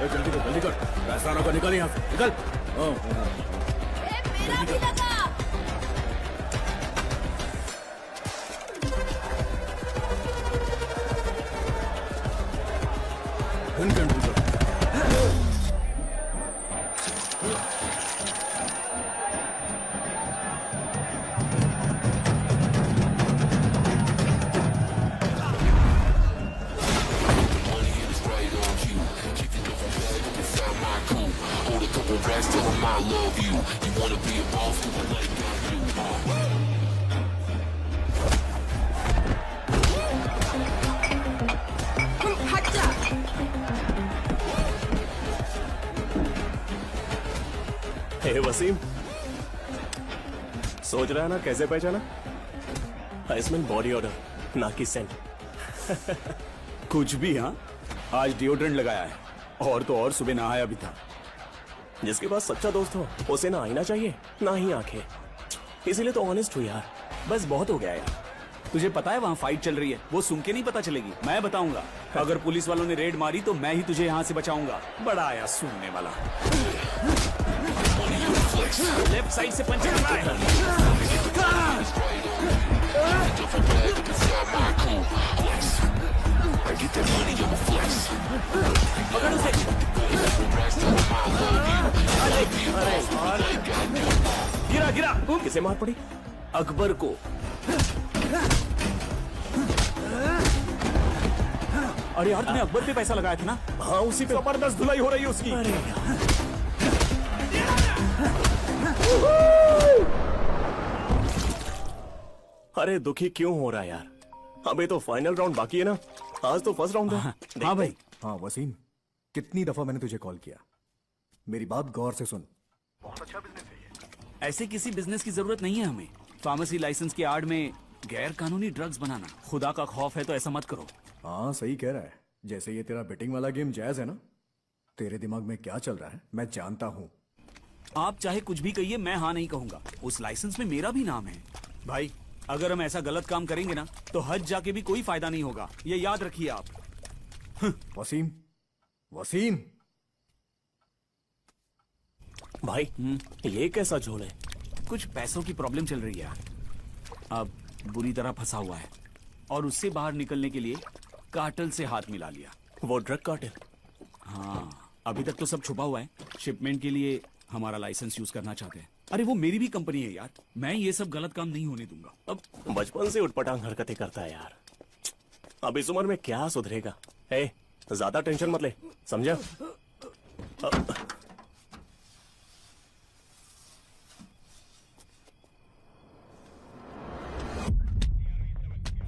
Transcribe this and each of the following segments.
जल्दी कर, पैसा ना कर, निकल यहाँ से, निकल। मेरा भी लगा। हे वसीम, सोच रहा है ना कैसे पहचाना? इसमें बॉडी ऑर्डर, ना कि सेंट। कुछ भी। हाँ, आज डिओड्रेंट लगाया है, और तो और सुबह नहाया भी था। जिसके पास सच्चा दोस्त हो उसे ना आईना चाहिए ना ही आंखें। इसीलिए तो ऑनेस्ट हूँ यार, बस बहुत हो गया यार। तुझे पता है वहाँ फाइट चल रही है, वो सुन के नहीं पता चलेगी, मैं बताऊंगा। अगर पुलिस वालों ने रेड मारी तो मैं ही तुझे यहाँ से बचाऊंगा। बड़ा आया सुनने वाला। लेफ्ट साइड से पंच कर रहा है। पकड़ उसे। गिरा गिरा। किसे मार पड़ी? अकबर को। अरे यार, तूने अकबर पे पैसा लगाया था ना? हाँ, उसी पे। जबरदस्त धुलाई हो रही है उसकी। अरे दुखी क्यों हो रहा है यार? अबे तो फाइनल राउंड बाकी है ना, आज तो फर्स्ट राउंड है। हाँ भाई। हाँ वसीम, कितनी दफा मैंने तुझे कॉल किया, मेरी बात गौर से सुन। ऐसे किसी बिजनेस की जरूरत नहीं है हमें। फार्मेसी लाइसेंस की आड़ में गैर कानूनी ड्रग्स बनाना, खुदा का खौफ है तो ऐसा मत करो। हाँ सही कह रहा है। जैसे ये तेरा बेटिंग वाला गेम जायज है ना, तेरे दिमाग में क्या चल रहा है मैं जानता हूँ। आप चाहे कुछ भी कहिए, मैं हाँ नहीं कहूंगा। उस लाइसेंस में मेरा भी नाम है। भाई, अगर हम ऐसा गलत काम करेंगे ना तो हज जाके भी कोई फायदा नहीं होगा, ये याद रखिए आप। वसीम, वसीम। भाई ये कैसा झोल है? कुछ पैसों की प्रॉब्लम चल रही है, अब बुरी तरह फंसा हुआ है, और उससे बाहर निकलने के लिए कार्टेल से हाथ मिला लिया। वो ड्रग कार्टेल? हाँ, अभी तक तो सब छुपा हुआ है। शिपमेंट के लिए हमारा लाइसेंस यूज करना चाहते हैं। अरे वो मेरी भी कंपनी है यार, मैं ये सब गलत काम नहीं होने दूंगा। अब बचपन से उटपटांग हरकतें करता है यार, अब इस उम्र में क्या सुधरेगा? ए, ज्यादा टेंशन मत ले, समझा?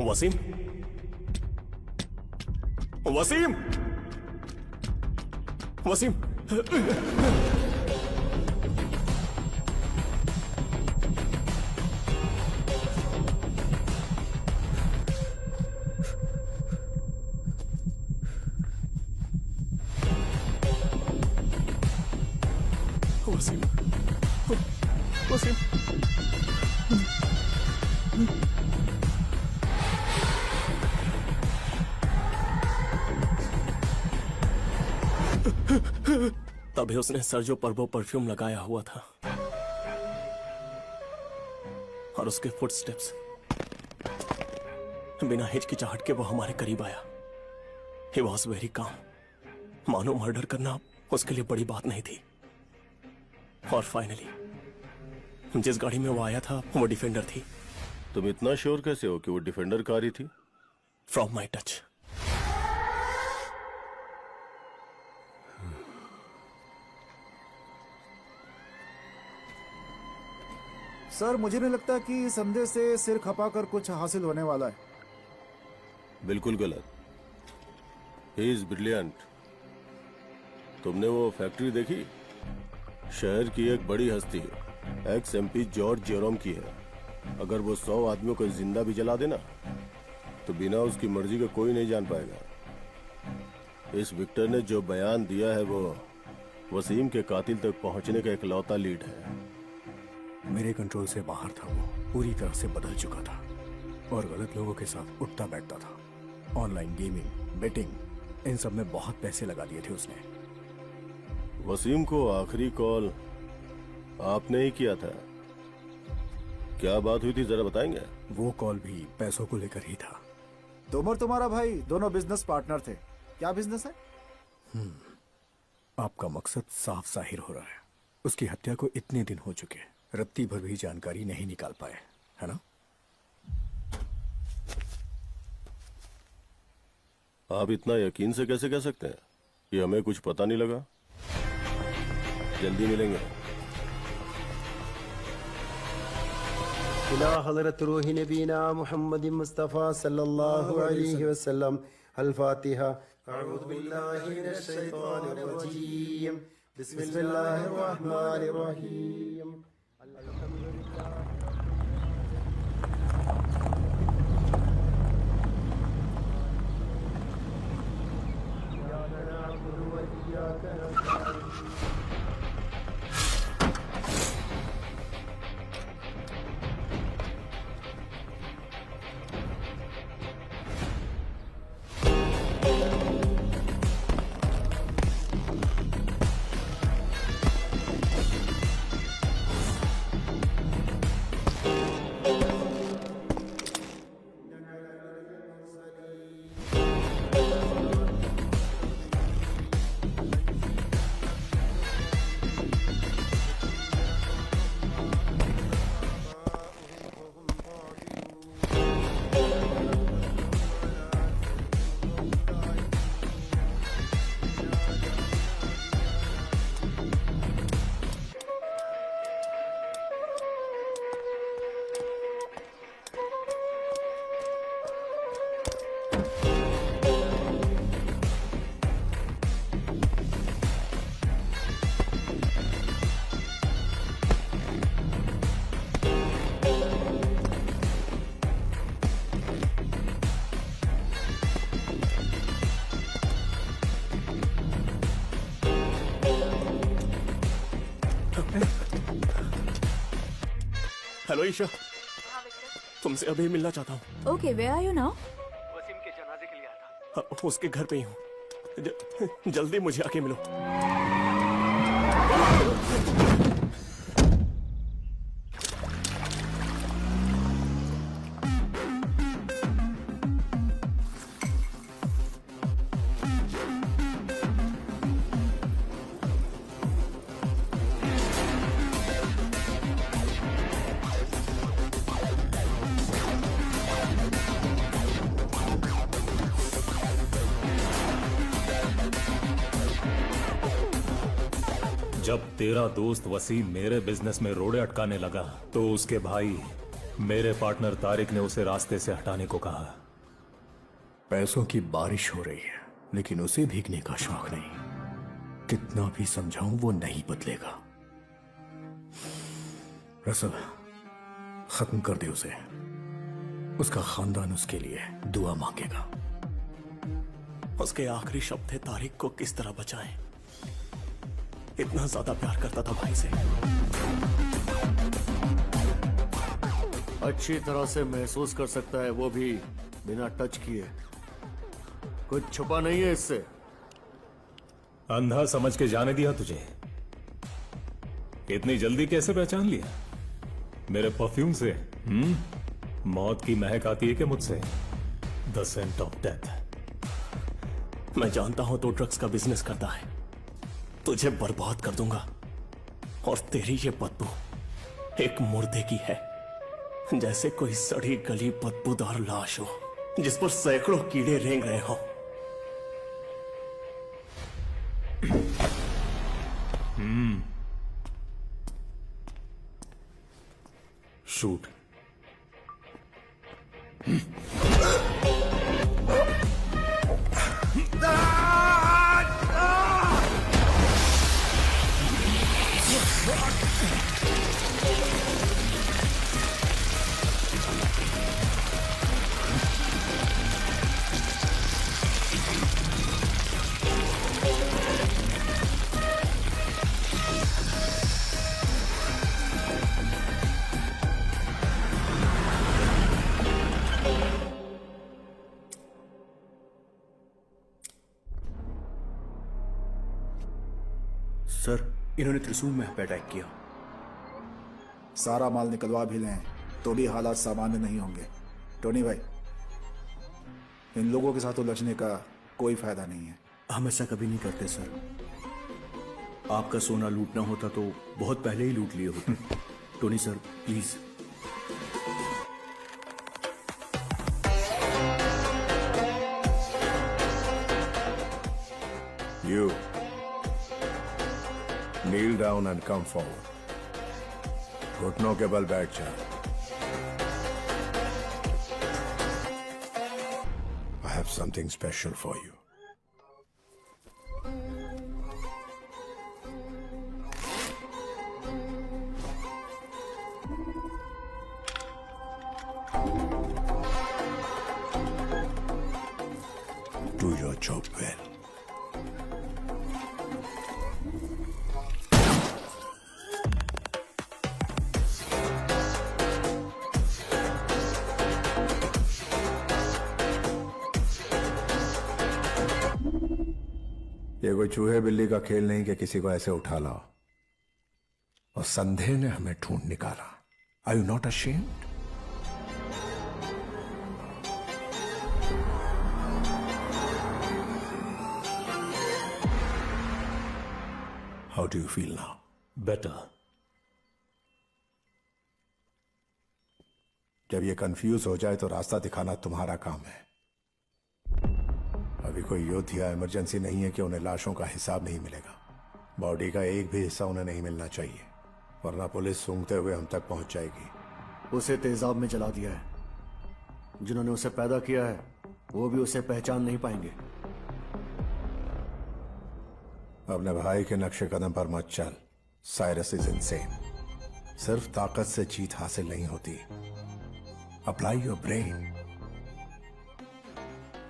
वसीम, वसीम, वसीम। वसीम, वसीम। तभी उसने सर्जो पर्बो परफ्यूम लगाया हुआ था, और उसके फुटस्टेप्स बिना हिचकिचाहट के वो हमारे करीब आया। He was very calm. मानो मर्डर करना उसके लिए बड़ी बात नहीं थी। और फाइनली जिस गाड़ी में वो आया था वो डिफेंडर थी। तुम इतना श्योर कैसे हो कि वो डिफेंडर कार ही थी? From my touch. सर, मुझे नहीं लगता कि संदेश से सिर खपाकर कुछ हासिल होने वाला है। बिल्कुल गलत। He is brilliant. तुमने वो फैक्ट्री देखी? शहर की एक बड़ी हस्ती है, एक्स एमपी जॉर्ज जेरोम की है। अगर वो 100 आदमियों को जिंदा भी जला देना तो बिना उसकी मर्जी का कोई नहीं जान पाएगा। इस विक्टर ने जो बयान दिया है वो वसीम के कातिल तक पहुंचने का इकलौता लीड है। मेरे कंट्रोल से बाहर था, वो पूरी तरह से बदल चुका था और गलत लोगों के साथ उठता बैठता था। ऑनलाइन गेमिंग, बेटिंग, इन सब में बहुत पैसे लगा दिए थे उसने। वसीम को आखिरी कॉल आपने ही किया था। क्या बात हुई थी, जरा बताएंगे? वो कॉल भी पैसों को लेकर ही था। तुम और तुम्हारा भाई दोनों बिजनेस पार्टनर थे। क्या बिजनेस है? आपका मकसद साफ जाहिर हो रहा है। उसकी हत्या को इतने दिन हो चुके, रत्ती भर भी जानकारी नहीं निकाल पाए, है ना? आप इतना यकीन से कैसे कह सकते हैं कि हमें कुछ पता नहीं लगा? जल्दी मिलेंगे। इला हज़रत रूही नबीना मुहम्मद मुस्तफ़ा सल्लल्लाहु अलैहि वसल्लम। अल फातिहा। अऊज़ु बिल्लाहि मिनश शैतानिर रजीम। बिस्मिल्लाहिर रहमानिर रहीम। हेलो ईशा, तुमसे अभी मिलना चाहता हूँ। Okay, where are you now? उसके घर पे ही हूँ। जल्दी मुझे आके मिलो। जब तेरा दोस्त वसीम मेरे बिजनेस में रोड़े अटकाने लगा तो उसके भाई मेरे पार्टनर तारिक ने उसे रास्ते से हटाने को कहा। पैसों की बारिश हो रही है, लेकिन उसे भीगने का शौक नहीं। कितना भी समझाऊं वो नहीं बदलेगा। रसल, खत्म कर दे उसे। उसका खानदान उसके लिए दुआ मांगेगा। उसके आखिरी शब्द थे तारिक को किस तरह बचाएं। इतना ज्यादा प्यार करता था भाई से। अच्छी तरह से महसूस कर सकता है, वो भी बिना टच किए। कुछ छुपा नहीं है इससे। अंधा समझ के जाने दिया तुझे? इतनी जल्दी कैसे पहचान लिया? मेरे परफ्यूम से मौत की महक आती है कि मुझसे? The scent of death. मैं जानता हूं तू ड्रग्स का बिजनेस करता है। तुझे बर्बाद कर दूंगा। और तेरी ये बदबू एक मुर्दे की है, जैसे कोई सड़ी गली बदबूदार लाश हो जिस पर सैकड़ों कीड़े रेंग रहे हो। शूट। सर इन्होंने त्रिशूल में पे अटैक किया। सारा माल निकलवा भी लें तो भी हालात सामान्य नहीं होंगे। टोनी भाई, इन लोगों के साथ उलझने का कोई फायदा नहीं है। हम ऐसा कभी नहीं करते सर। आपका सोना लूटना होता तो बहुत पहले ही लूट लिए होते। Tony sir please. You kneel down and come forward. घुटनों के बल बैठ जा। I have something special for you. Do your job well. ये कोई चूहे बिल्ली का खेल नहीं कि किसी को ऐसे उठा लाओ। और संदेह ने हमें ढूंढ निकाला। Are you not ashamed? How do you feel now? Better. जब ये कंफ्यूज हो जाए तो रास्ता दिखाना तुम्हारा काम है। अभी कोई युद्ध या इमरजेंसी नहीं है कि उन्हें लाशों का हिसाब नहीं मिलेगा। बॉडी का एक भी हिस्सा उन्हें नहीं मिलना चाहिए, वरना पुलिस सूंघते हुए हम तक पहुंच जाएगी। उसे तेजाब में जला दिया है। जिन्होंने उसे पैदा किया है वो भी उसे पहचान नहीं पाएंगे। अपने भाई के नक्शे कदम पर मत चल। Cyrus is insane. सिर्फ ताकत से जीत हासिल नहीं होती। Apply your brain.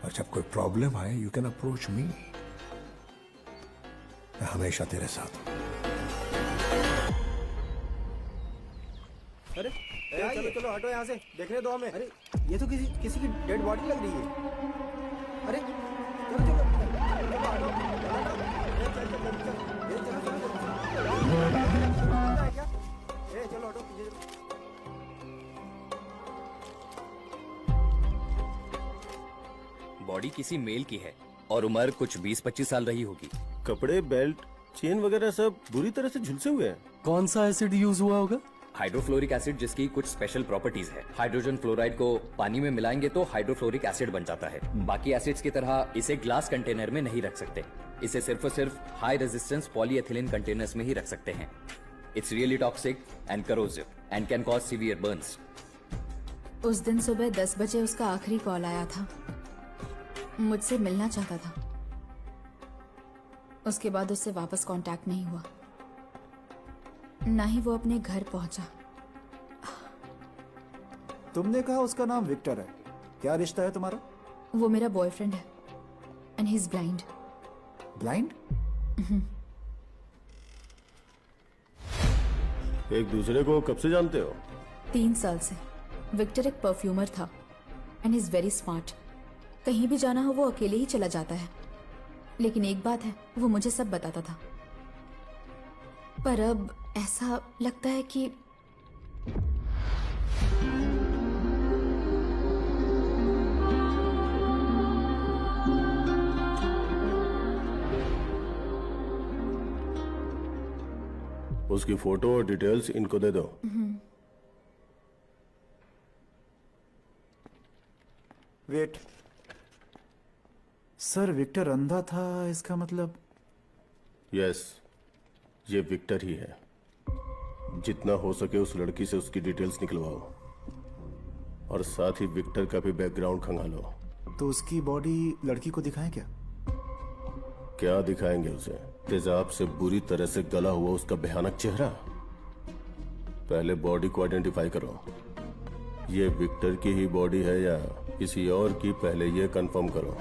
और जब कोई प्रॉब्लम आए यू कैन अप्रोच मी। मैं हमेशा तेरे साथ हूं। अरे चलो चलो हटो यहाँ से, देखने दो हमें। अरे ये तो किसी की डेड बॉडी लग रही है। अरे चलो चलो चलो हटो। बॉडी किसी मेल की है और उम्र कुछ 20-25 साल रही होगी। कपड़े, बेल्ट, चेन वगैरह सब बुरी तरह से झुलसे हुए हैं। कौन सा एसिड यूज हुआ होगा? हाइड्रोफ्लोरिक एसिड, जिसकी कुछ स्पेशल प्रॉपर्टीज है। हाइड्रोजन फ्लोराइड को पानी में मिलाएंगे तो हाइड्रोफ्लोरिक एसिड बन जाता है। बाकी एसिड्स की तरह इसे ग्लास कंटेनर में नहीं रख सकते। इसे सिर्फ और सिर्फ हाई रेजिस्टेंस पॉलीएथिलीन कंटेनर्स में ही रख सकते हैं। It's really toxic and corrosive and can cause severe Burns. उस दिन सुबह 10 बजे उसका आखिरी कॉल आया था। मुझसे मिलना चाहता था। उसके बाद उससे वापस कांटेक्ट नहीं हुआ, ना ही वो अपने घर पहुंचा। तुमने कहा उसका नाम विक्टर है। क्या रिश्ता है तुम्हारा? वो मेरा बॉयफ्रेंड है and he is blind. Blind? एक दूसरे को कब से जानते हो? 3 साल से। विक्टर एक परफ्यूमर था एंड इज वेरी स्मार्ट। कहीं भी जाना हो वो अकेले ही चला जाता है। लेकिन एक बात है, वो मुझे सब बताता था। पर अब ऐसा लगता है कि उसकी फोटो और डिटेल्स इनको दे दो। वेट, सर विक्टर अंधा था, इसका मतलब? यस, ये विक्टर ही है। जितना हो सके उस लड़की से उसकी डिटेल्स निकलवाओ और साथ ही विक्टर का भी बैकग्राउंड खंगालो। तो उसकी बॉडी लड़की को दिखाएं क्या? क्या दिखाएंगे उसे? तेजाब से बुरी तरह से गला हुआ उसका भयानक चेहरा। पहले बॉडी को आइडेंटिफाई करो। ये विक्टर की ही बॉडी है या किसी और की, पहले ये कंफर्म करो।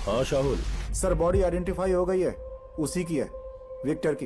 हाँ शाहुल। सर बॉडी आइडेंटिफाई हो गई है, उसी की है, विक्टर की।